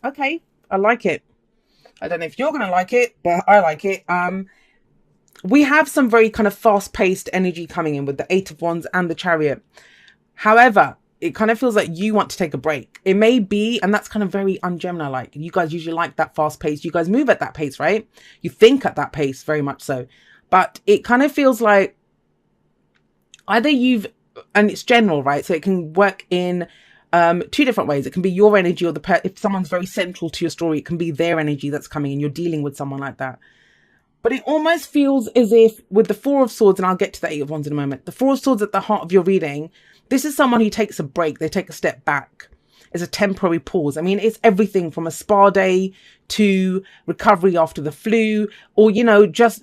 Okay, I like it. I don't know if you're going to like it, but I like it. We have some very kind of fast-paced energy coming in with the Eight of Wands and the Chariot. However, it kind of feels like you want to take a break. It may be, and that's kind of very un-Gemini like. You guys usually like that fast pace. You guys move at that pace, right? You think at that pace, very much so. But it kind of feels like either and it's general, right? So it can work in two different ways. It can be your energy, or if someone's very central to your story, it can be their energy that's coming in. You're dealing with someone like that. But it almost feels as if with the Four of Swords, and I'll get to the Eight of Wands in a moment, the Four of Swords at the heart of your reading, this is someone who takes a break. They take a step back. It's a temporary pause. I mean, it's everything from a spa day to recovery after the flu, or, just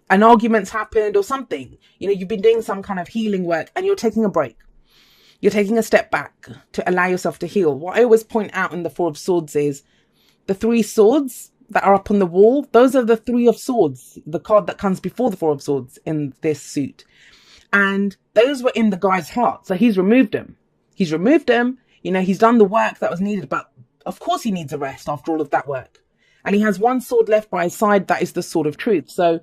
an argument's happened or something. You've been doing some kind of healing work and you're taking a break. You're taking a step back to allow yourself to heal. What I always point out in the Four of Swords is the three swords that are up on the wall. Those are the Three of Swords, the card that comes before the Four of Swords in this suit. And those were in the guy's heart. So he's removed them. He's done the work that was needed. But of course he needs a rest after all of that work. And he has one sword left by his side. That is the Sword of Truth. So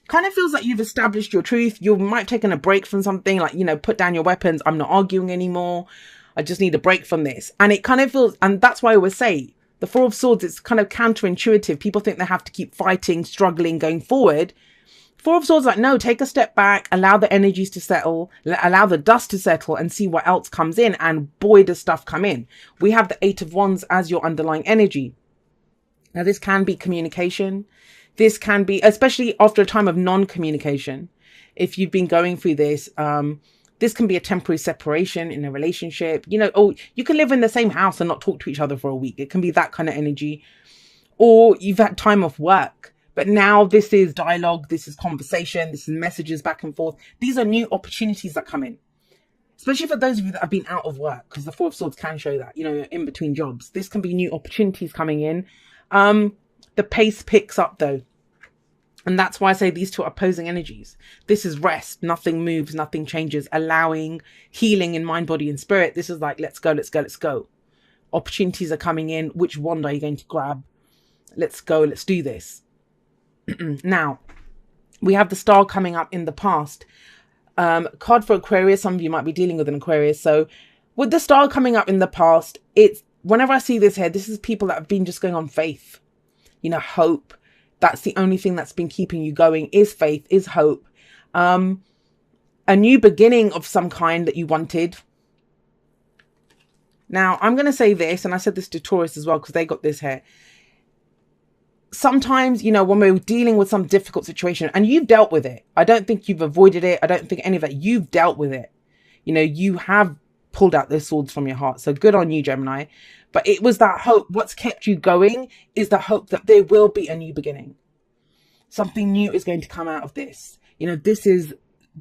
kind of feels like you've established your truth. You might have taken a break from something, like, put down your weapons. I'm not arguing anymore. I just need a break from this. And it kind of feels, and that's why I always say the Four of Swords, it's kind of counterintuitive. People think they have to keep fighting, struggling, going forward. Four of Swords, like, no, take a step back, allow the energies to settle, allow the dust to settle and see what else comes in. And boy, does stuff come in. We have the Eight of Wands as your underlying energy. Now, this can be communication. This can be, especially after a time of non-communication. If you've been going through this, this can be a temporary separation in a relationship. Or you can live in the same house and not talk to each other for a week. It can be that kind of energy. Or you've had time off work. But now this is dialogue, this is conversation, this is messages back and forth. These are new opportunities that come in. Especially for those of you that have been out of work, because the Four of Swords can show that, in between jobs. This can be new opportunities coming in. The pace picks up though. And that's why I say these two are opposing energies. This is rest. Nothing moves, nothing changes. Allowing healing in mind, body and spirit. This is like, let's go, let's go, let's go. Opportunities are coming in. Which wand are you going to grab? Let's go, let's do this. Now, we have the Star coming up in the past. Card for Aquarius. Some of you might be dealing with an Aquarius. So with the Star coming up in the past, it's whenever I see this here, this is people that have been just going on faith, hope. That's the only thing that's been keeping you going, is faith, is hope. A new beginning of some kind that you wanted. Now, I'm going to say this, and I said this to Taurus as well, because they got this here. Sometimes, when we're dealing with some difficult situation and you've dealt with it, I don't think you've avoided it. I don't think any of that. You've dealt with it. You have pulled out those swords from your heart. So good on you, Gemini. But it was that hope. What's kept you going is the hope that there will be a new beginning. Something new is going to come out of this. This is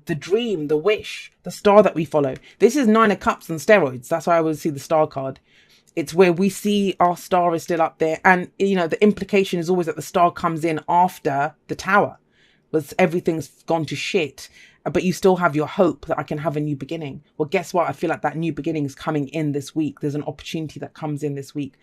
the dream, the wish, the star that we follow. This is Nine of Cups and steroids. That's why I always see the Star card. It's where we see our star is still up there. And, the implication is always that the star comes in after the Tower. But everything's gone to shit. But you still have your hope that I can have a new beginning. Well, guess what? I feel like that new beginning is coming in this week. There's an opportunity that comes in this week.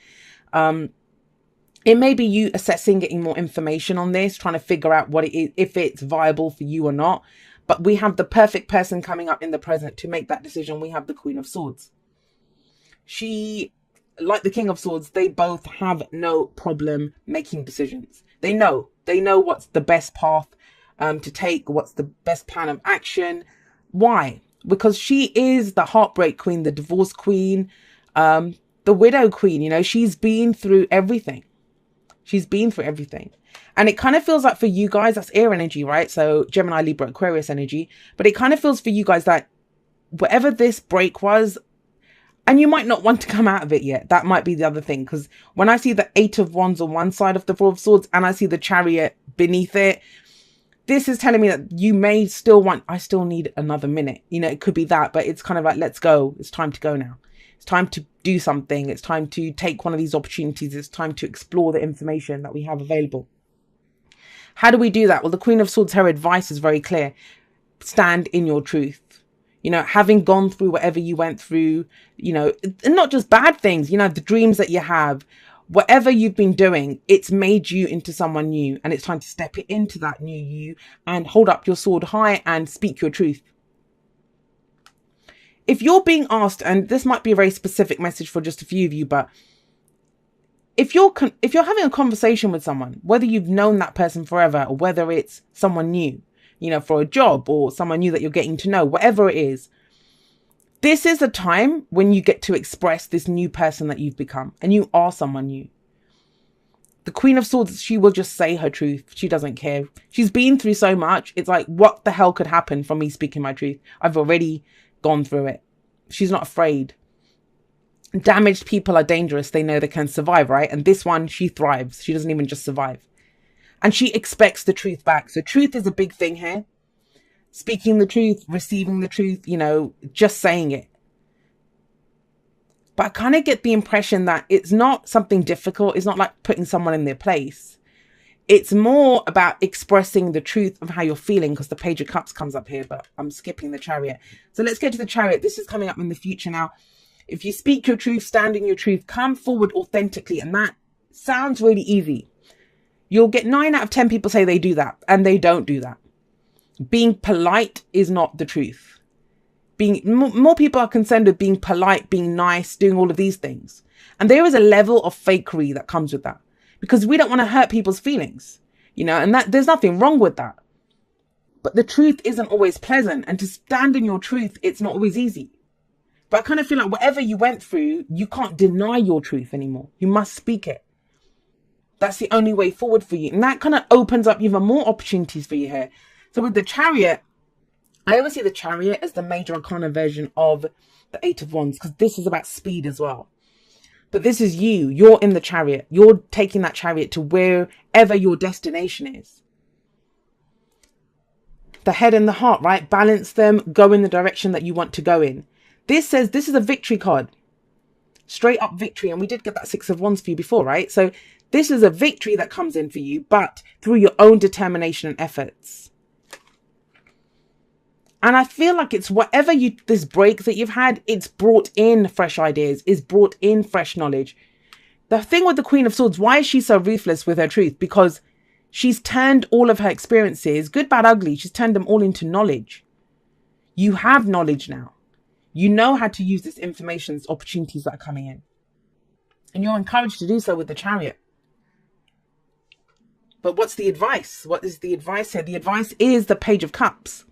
It may be you assessing, getting more information on this, trying to figure out what it is, if it's viable for you or not. But we have the perfect person coming up in the present to make that decision. We have the Queen of Swords. She, like the King of Swords, they both have no problem making decisions. They know what's the best path to take, what's the best plan of action. Why? Because she is the heartbreak queen, the divorce queen, the widow queen. She's been through everything. She's been through everything. And it kind of feels like for you guys, that's air energy, right? So Gemini, Libra, Aquarius energy. But it kind of feels for you guys that whatever this break was, and you might not want to come out of it yet. That might be the other thing. Because when I see the Eight of Wands on one side of the Four of Swords and I see the Chariot beneath it, this is telling me that you may still I still need another minute. It could be that, but it's kind of like, let's go. It's time to go now. It's time to do something. It's time to take one of these opportunities. It's time to explore the information that we have available. How do we do that? Well, the Queen of Swords, her advice is very clear. Stand in your truth. Having gone through whatever you went through, and not just bad things, the dreams that you have, Whatever you've been doing, it's made you into someone new, and it's time to step it into that new you and hold up your sword high and speak your truth. If you're being asked, and this might be a very specific message for just a few of you, but if you're having a conversation with someone, whether you've known that person forever or whether it's someone new, for a job or someone new that you're getting to know, whatever it is, this is a time when you get to express this new person that you've become, and you are someone new. The Queen of Swords, she will just say her truth. She doesn't care. She's been through so much. It's like, what the hell could happen from me speaking my truth? I've already gone through it. She's not afraid. Damaged people are dangerous. They know they can survive, right? And this one, she thrives. She doesn't even just survive. And she expects the truth back. So truth is a big thing here. Speaking the truth, receiving the truth, just saying it. But I kind of get the impression that it's not something difficult. It's not like putting someone in their place. It's more about expressing the truth of how you're feeling, because the Page of Cups comes up here, but I'm skipping the Chariot. So let's get to the Chariot. This is coming up in the future now. If you speak your truth, stand in your truth, come forward authentically. And that sounds really easy. You'll get 9 out of 10 people say they do that, and they don't do that. Being polite is not the truth. More people are concerned with being polite, being nice, doing all of these things. And there is a level of fakery that comes with that, because we don't want to hurt people's feelings, and that there's nothing wrong with that. But the truth isn't always pleasant. And to stand in your truth, it's not always easy. But I kind of feel like whatever you went through, you can't deny your truth anymore. You must speak it. That's the only way forward for you. And that kind of opens up even more opportunities for you here. So with the Chariot, I always see the Chariot as the major arcana version of the 8 of Wands, because this is about speed as well. But this is you. You're in the Chariot. You're taking that Chariot to wherever your destination is. The head and the heart, right? Balance them. Go in the direction that you want to go in. This says this is a victory card. Straight up victory. And we did get that 6 of Wands for you before, right? So this is a victory that comes in for you, but through your own determination and efforts. And I feel like it's whatever this break that you've had, it's brought in fresh ideas, it's brought in fresh knowledge. The thing with the Queen of Swords, why is she so ruthless with her truth? Because she's turned all of her experiences, good, bad, ugly, she's turned them all into knowledge. You have knowledge now. You know how to use this information, these opportunities that are coming in. And you're encouraged to do so with the Chariot. But what's the advice? What is the advice here? The advice is the Page of Cups.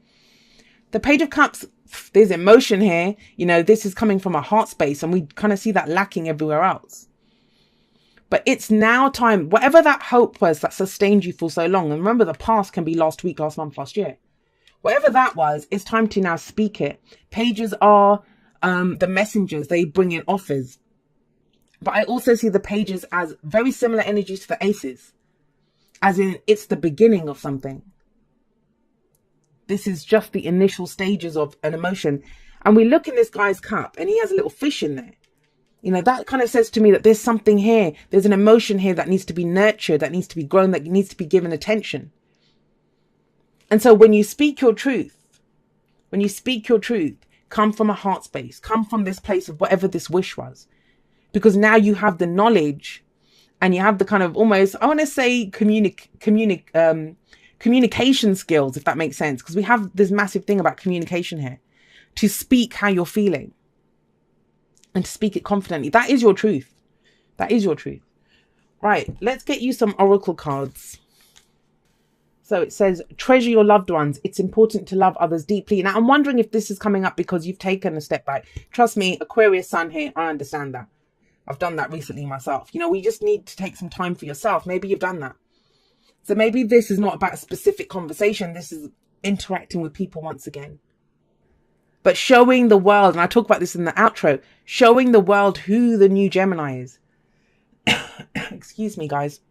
The Page of Cups, there's emotion here. This is coming from a heart space, and we kind of see that lacking everywhere else. But it's now time, whatever that hope was that sustained you for so long. And remember, the past can be last week, last month, last year. Whatever that was, it's time to now speak it. Pages are the messengers. They bring in offers. But I also see the pages as very similar energies to the aces. As in, it's the beginning of something. This is just the initial stages of an emotion. And we look in this guy's cup, and he has a little fish in there. That kind of says to me that there's something here. There's an emotion here that needs to be nurtured, that needs to be grown, that needs to be given attention. And so when you speak your truth, come from a heart space, come from this place of whatever this wish was. Because now you have the knowledge, and you have the kind of almost, I want to say communication skills, if that makes sense. Because we have this massive thing about communication here. To speak how you're feeling. And to speak it confidently. That is your truth. That is your truth. Right, let's get you some oracle cards. So it says, treasure your loved ones. It's important to love others deeply. Now, I'm wondering if this is coming up because you've taken a step back. Trust me, Aquarius sun here, I understand that. I've done that recently myself. We just need to take some time for yourself. Maybe you've done that. So maybe this is not about a specific conversation. This is interacting with people once again. But showing the world, and I talk about this in the outro, showing the world who the new Gemini is. Excuse me, guys.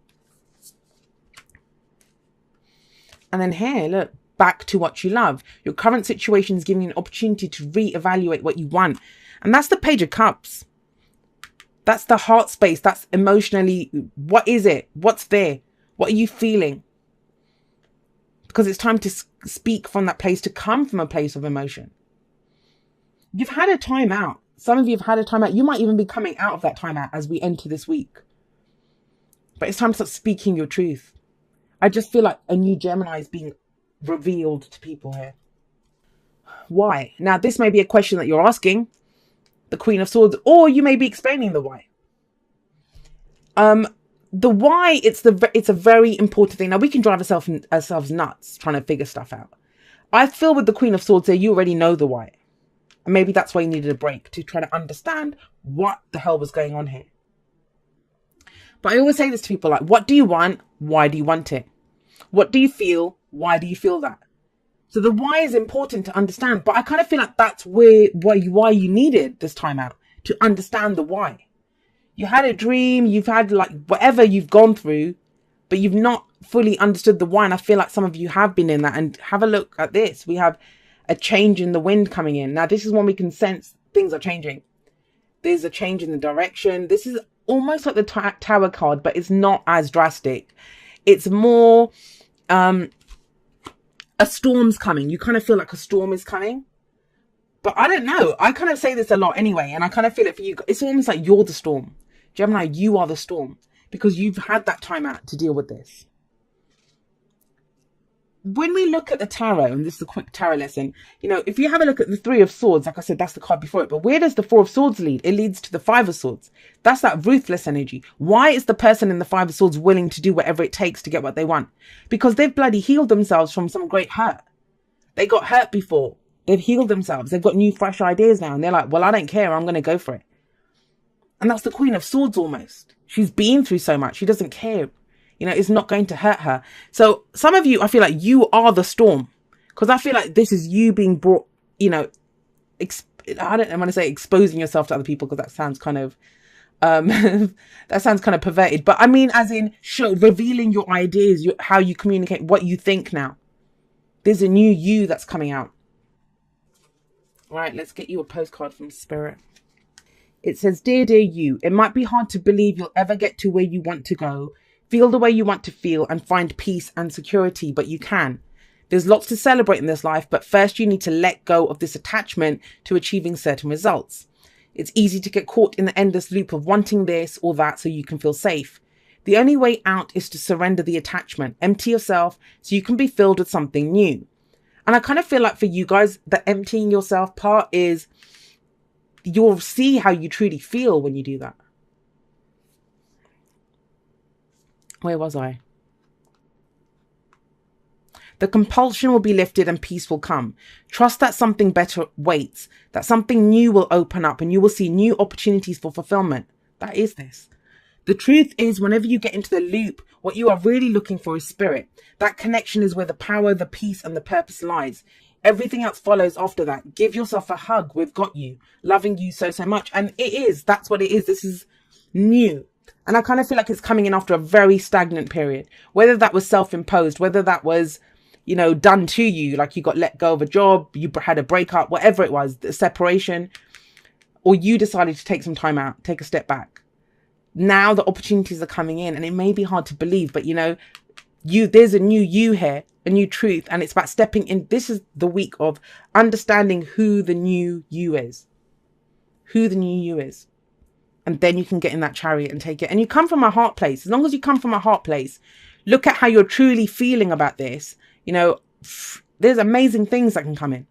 And then here, look, back to what you love. Your current situation is giving you an opportunity to reevaluate what you want. And that's the Page of Cups. That's the heart space. That's emotionally, what is it? What's there? What are you feeling? Because it's time to speak from that place, to come from a place of emotion. You've had a time out. Some of you have had a time out. You might even be coming out of that time out as we enter this week. But it's time to start speaking your truth. I just feel like a new Gemini is being revealed to people here. Why? Now, this may be a question that you're asking, the Queen of Swords, or you may be explaining the why. The why, it's a very important thing. Now, we can drive ourselves nuts trying to figure stuff out. I feel with the Queen of Swords there, you already know the why. And maybe that's why you needed a break, to try to understand what the hell was going on here. But I always say this to people, like, what do you want? Why do you want it? What do you feel? Why do you feel that? So the why is important to understand. But I kind of feel like that's why you needed this time out, to understand the why. You had a dream, you've had like whatever you've gone through, but you've not fully understood the why. And I feel like some of you have been in that. And have a look at this. We have a change in the wind coming in. Now, this is when we can sense things are changing. There's a change in the direction. This is almost like the Tower card, but it's not as drastic. It's more a storm's coming. You kind of feel like a storm is coming. But I don't know. I kind of say this a lot anyway. And I kind of feel it for you. It's almost like you're the storm. Gemini, you are the storm. Because you've had that time out to deal with this. When we look at the tarot, and this is a quick tarot lesson, you know, if you have a look at the Three of Swords, like I said, that's the card before it. But where does the Four of Swords lead? It leads to the Five of Swords. That's that ruthless energy. Why is the person in the Five of Swords willing to do whatever it takes to get what they want? Because they've bloody healed themselves from some great hurt. They got hurt before. They've healed themselves. They've got new, fresh ideas now. And they're like, well, I don't care. I'm going to go for it. And that's the Queen of Swords almost. She's been through so much. She doesn't care. You know, it's not going to hurt her. So some of you, I feel like you are the storm. Because I feel like this is you being brought, you know, I don't want to say exposing yourself to other people, because that sounds kind of, that sounds kind of perverted. But I mean, as in revealing your ideas, how you communicate, what you think now. There's a new you that's coming out. Right, let's get you a postcard from Spirit. It says, dear you, it might be hard to believe you'll ever get to where you want to go, feel the way you want to feel, and find peace and security, but you can. There's lots to celebrate in this life, but first you need to let go of this attachment to achieving certain results. It's easy to get caught in the endless loop of wanting this or that so you can feel safe. The only way out is to surrender the attachment, empty yourself so you can be filled with something new. And I kind of feel like for you guys, the emptying yourself part is, you'll see how you truly feel when you do that. Where was I? The compulsion will be lifted and peace will come. Trust that something better waits, that something new will open up and you will see new opportunities for fulfillment. That is this. The truth is, whenever you get into the loop, what you are really looking for is spirit. That connection is where the power, the peace, and the purpose lies. Everything else follows after that. Give yourself a hug. We've got you. Loving you so much. And it is. That's what it is. This is new. And I kind of feel like it's coming in after a very stagnant period. Whether that was self-imposed, whether that was, you know, done to you, like you got let go of a job, you had a breakup, whatever it was, the separation, or you decided to take some time out, take a step back. Now the opportunities are coming in, and it may be hard to believe, but you know, there's a new you here, a new truth, and it's about stepping in. This is the week of understanding who the new you is. Who the new you is. And then you can get in that chariot and take it. And you come from a heart place. As long as you come from a heart place, look at how you're truly feeling about this. You know, there's amazing things that can come in.